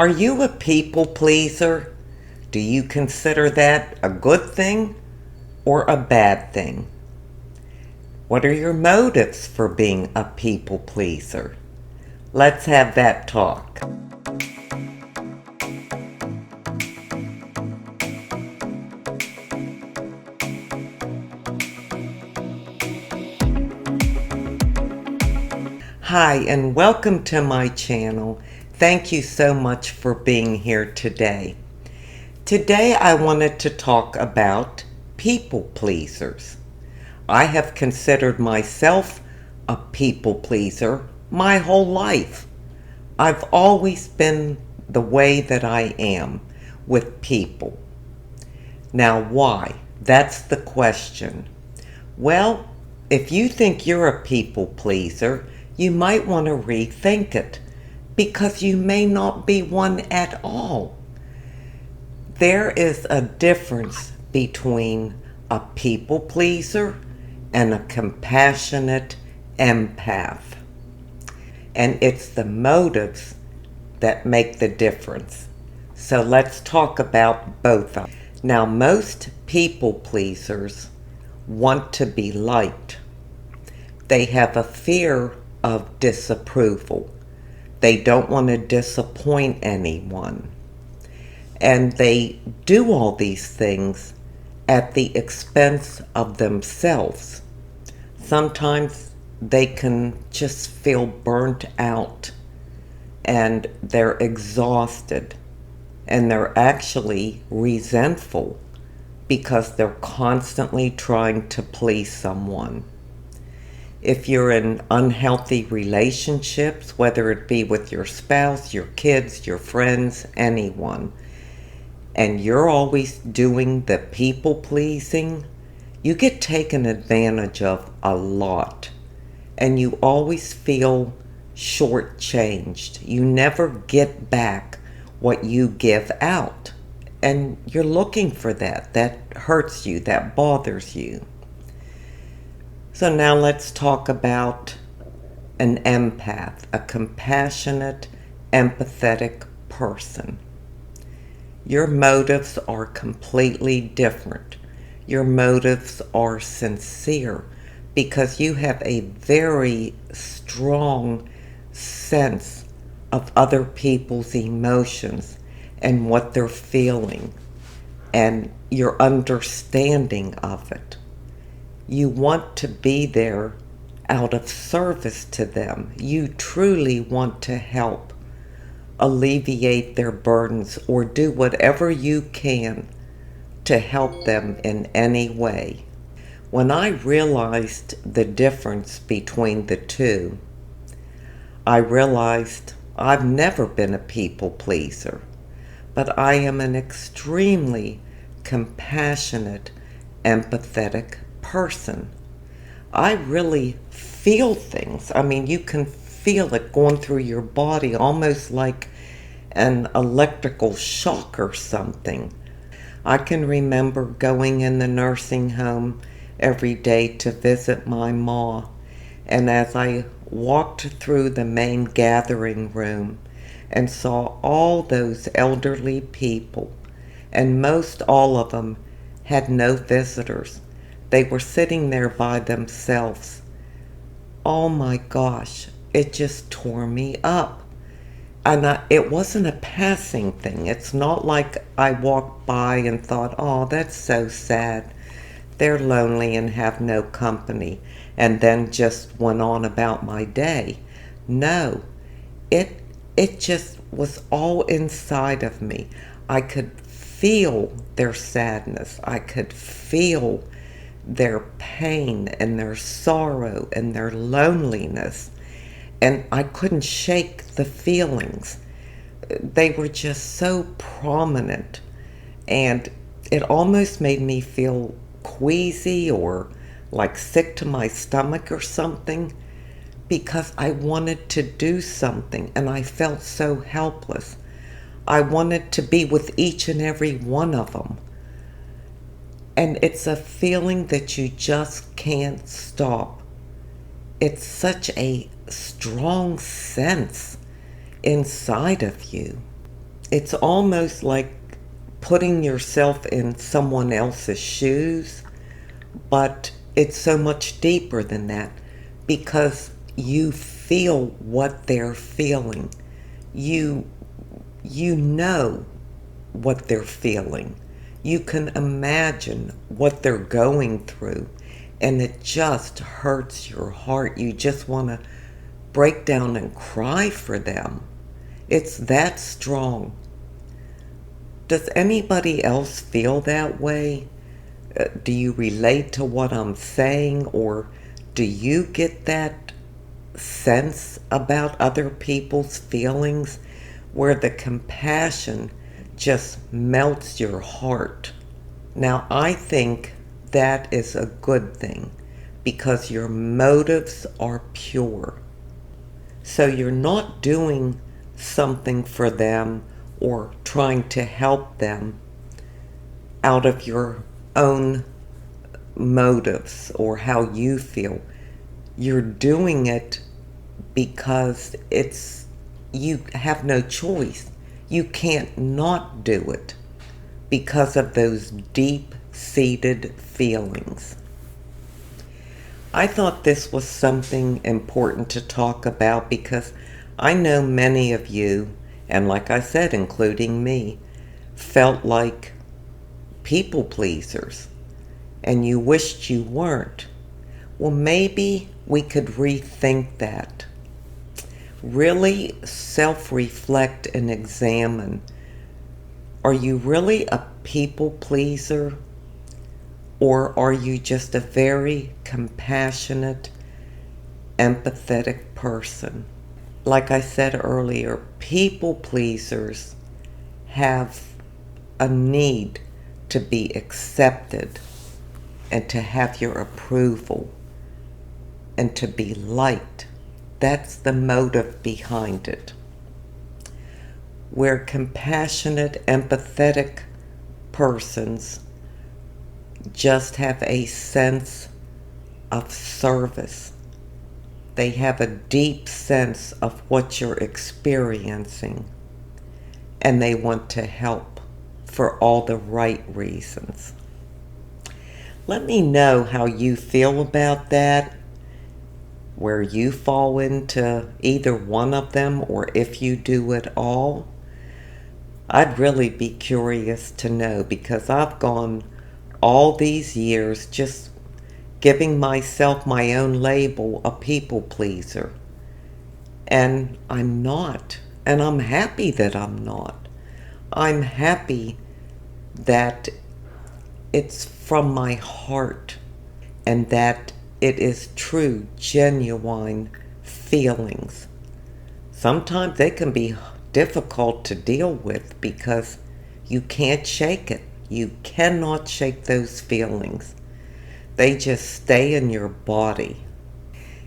Are you a people pleaser? Do you consider that a good thing or a bad thing? What are your motives for being a people pleaser? Let's have that talk. Hi, and welcome to my channel. Thank you so much for being here today. Today I wanted to talk about people pleasers. I have considered myself a people pleaser my whole life. I've always been the way that I am with people. Now why? That's the question. Well, if you think you're a people pleaser, you might want to rethink it because you may not be one at all. There is a difference between a people pleaser and a compassionate empath. And it's the motives that make the difference. So let's talk about both of them. Now, most people pleasers want to be liked. They have a fear of disapproval. They don't want to disappoint anyone. And they do all these things at the expense of themselves. Sometimes they can just feel burnt out and they're exhausted and they're actually resentful because they're constantly trying to please someone. If you're in unhealthy relationships, whether it be with your spouse, your kids, your friends, anyone, and you're always doing the people pleasing, you get taken advantage of a lot. And you always feel shortchanged. You never get back what you give out. And you're looking for that. That hurts you. That bothers you. So now let's talk about an empath, a compassionate, empathetic person. Your motives are completely different. Your motives are sincere because you have a very strong sense of other people's emotions and what they're feeling and your understanding of it. You want to be there out of service to them. You truly want to help alleviate their burdens or do whatever you can to help them in any way. When I realized the difference between the two, I realized I've never been a people pleaser, but I am an extremely compassionate, empathetic person. I really feel things. I mean, you can feel it going through your body almost like an electrical shock or something. I can remember going in the nursing home every day to visit my ma, and as I walked through the main gathering room and saw all those elderly people, and most all of them had no visitors. They were sitting there by themselves. Oh my gosh, it just tore me up. And it wasn't a passing thing. It's not like I walked by and thought, oh, that's so sad. They're lonely and have no company, and then just went on about my day. No, it just was all inside of me. I could feel their sadness. I could feel their pain and their sorrow and their loneliness. And I couldn't shake the feelings. They were just so prominent. And it almost made me feel queasy or like sick to my stomach or something because I wanted to do something and I felt so helpless. I wanted to be with each and every one of them. And it's a feeling that you just can't stop. It's such a strong sense inside of you. It's almost like putting yourself in someone else's shoes, but it's so much deeper than that because you feel what they're feeling. You you know what they're feeling. You can imagine what they're going through, and it just hurts your heart. You just want to break down and cry for them. It's that strong. Does anybody else feel that way? Do you relate to what I'm saying, or do you get that sense about other people's feelings where the compassion just melts your heart? Now, I think that is a good thing because your motives are pure. So you're not doing something for them or trying to help them out of your own motives or how you feel. You're doing it because you have no choice. You can't not do it because of those deep-seated feelings. I thought this was something important to talk about because I know many of you, and like I said, including me, felt like people pleasers and you wished you weren't. Well, maybe we could rethink that. Really self-reflect and examine. Are you really a people pleaser? Or are you just a very compassionate, empathetic person? Like I said earlier, people pleasers have a need to be accepted and to have your approval and to be liked. That's the motive behind it. Where compassionate, empathetic persons just have a sense of service. They have a deep sense of what you're experiencing, and they want to help for all the right reasons. Let me know how you feel about that, where you fall into either one of them, or if you do it all. I'd really be curious to know because I've gone all these years just giving myself my own label, a people pleaser. And I'm not. And I'm happy that I'm not. I'm happy that it's from my heart and that it is true, genuine feelings. Sometimes they can be difficult to deal with because you can't shake it. You cannot shake those feelings. They just stay in your body.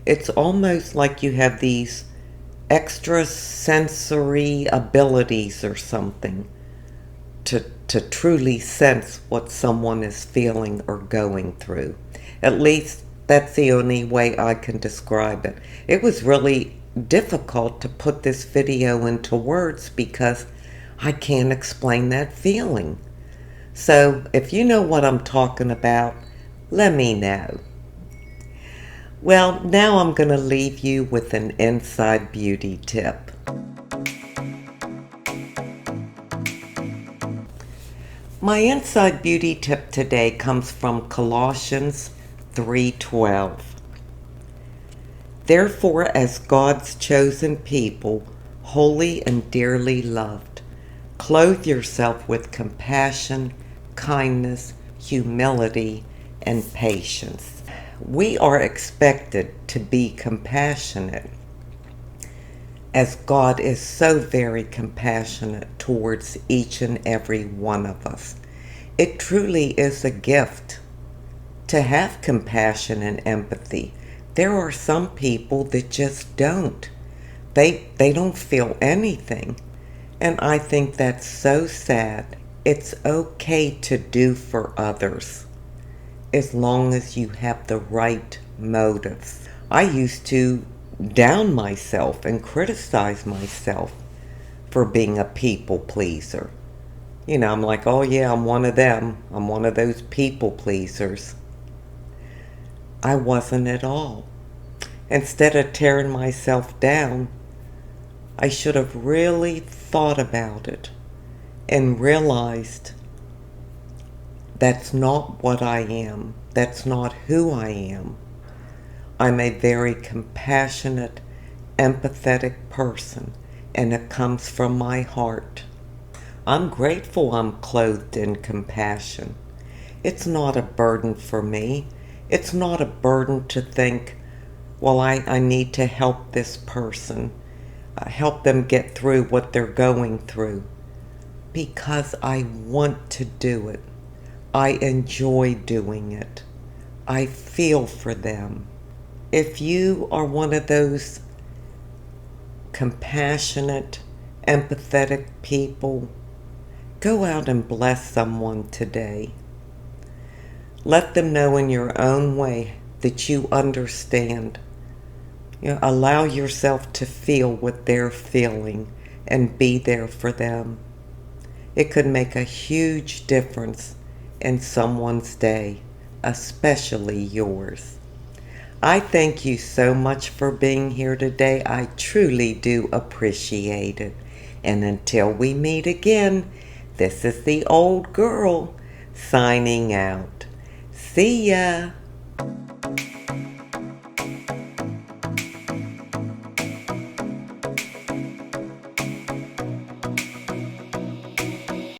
It's almost like you have these extra sensory abilities or something to truly sense what someone is feeling or going through. At least that's the only way I can describe it. It was really difficult to put this video into words because I can't explain that feeling. So if you know what I'm talking about, let me know. Well, now I'm going to leave you with an inside beauty tip. My inside beauty tip today comes from Colossians 3:12. Therefore, as God's chosen people, holy and dearly loved, clothe yourself with compassion, kindness, humility, and patience. We are expected to be compassionate, as God is so very compassionate towards each and every one of us. It truly is a gift to have compassion and empathy. There are some people that just don't. They don't feel anything. And I think that's so sad. It's okay to do for others as long as you have the right motives. I used to down myself and criticize myself for being a people pleaser. You know, I'm like, oh yeah, I'm one of them. I'm one of those people pleasers. I wasn't at all. Instead of tearing myself down, I should have really thought about it and realized that's not what I am. That's not who I am. I'm a very compassionate, empathetic person, and it comes from my heart. I'm grateful I'm clothed in compassion. It's not a burden for me. It's not a burden to think, well, I need to help this person, help them get through what they're going through, because I want to do it. I enjoy doing it. I feel for them. If you are one of those compassionate, empathetic people, go out and bless someone today. Let them know in your own way that you understand. You know, allow yourself to feel what they're feeling and be there for them. It could make a huge difference in someone's day, especially yours. I thank you so much for being here today. I truly do appreciate it. And until we meet again, this is the old girl signing out. See ya.